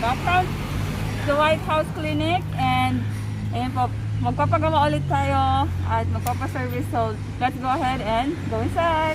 background the White House Clinic. And ayun po, magpapagawa ulit tayo at magpapaservice. So let's go ahead and go inside.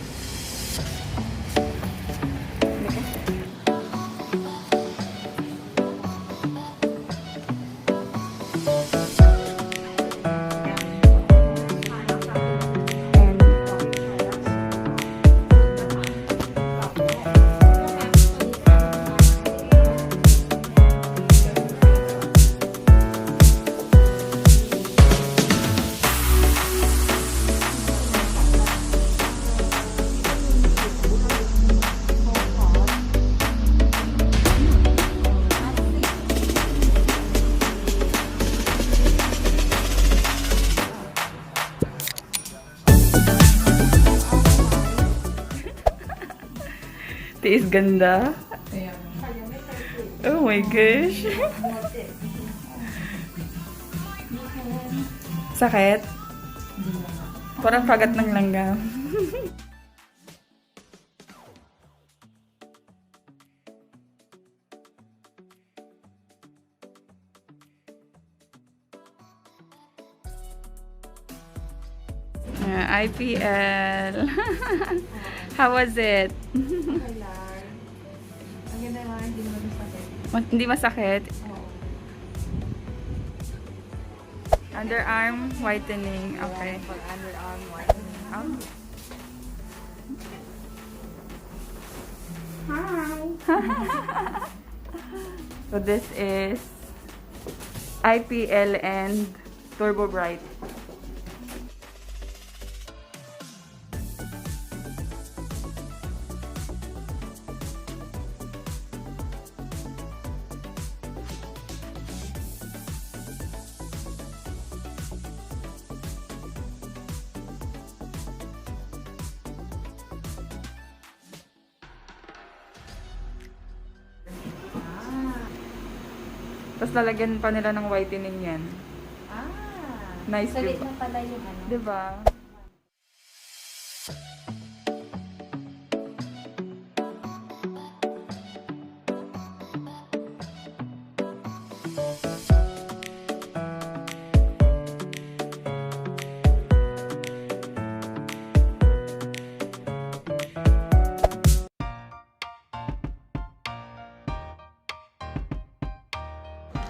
Tiis ganda. Oh my gosh. Sakit? Parang kagat ng langgam. IPL. How was it? Hindi masakit. Underarm whitening. Okay. Underarm whitening. Hi. So this is IPL and Turbo Bright. Tapos lalagyan pa nila ng whitening yan. Nice, Salit diba? na pala yung ano. Diba?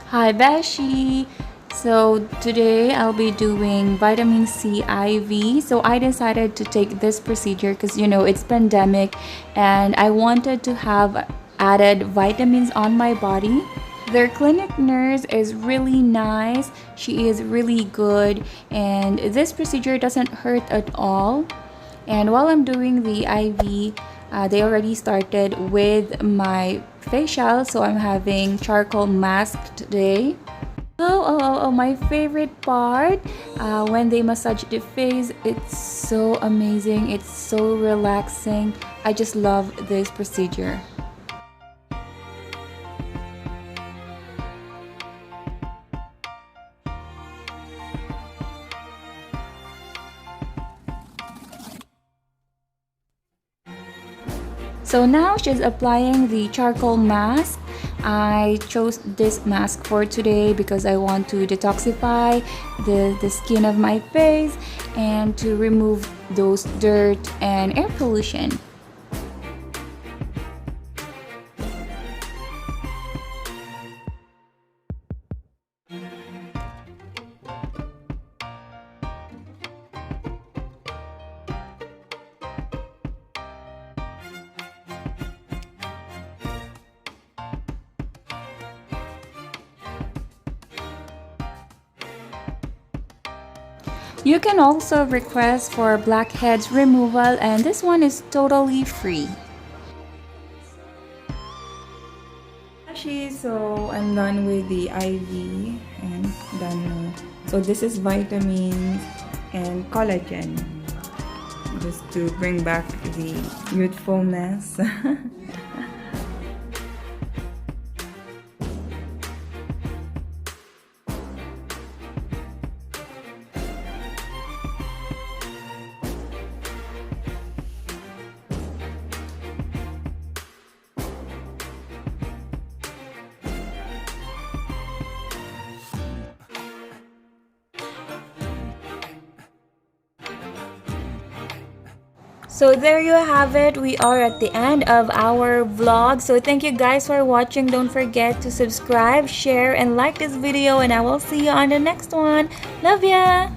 Hi Beshi! So today I'll be doing vitamin C IV. So I decided to take this procedure because you know it's pandemic and I wanted to have added vitamins on my body. Their clinic nurse is really nice. She is really good and this procedure doesn't hurt at all. And while I'm doing the IV, they already started with my facial, so I'm having charcoal mask today. Oh, my favorite part, when they massage the face, it's so amazing, it's so relaxing. I just love this procedure. So now she's applying the charcoal mask. I chose this mask for today because I want to detoxify the skin of my face and to remove those dirt and air pollution. You can also request for blackheads removal and this one is totally free. So I'm done with the IV and done now. So this is vitamins and collagen just to bring back the youthfulness. So there you have it. We are at the end of our vlog. So thank you guys for watching. Don't forget to subscribe, share, and like this video. And I will see you on the next one. Love ya!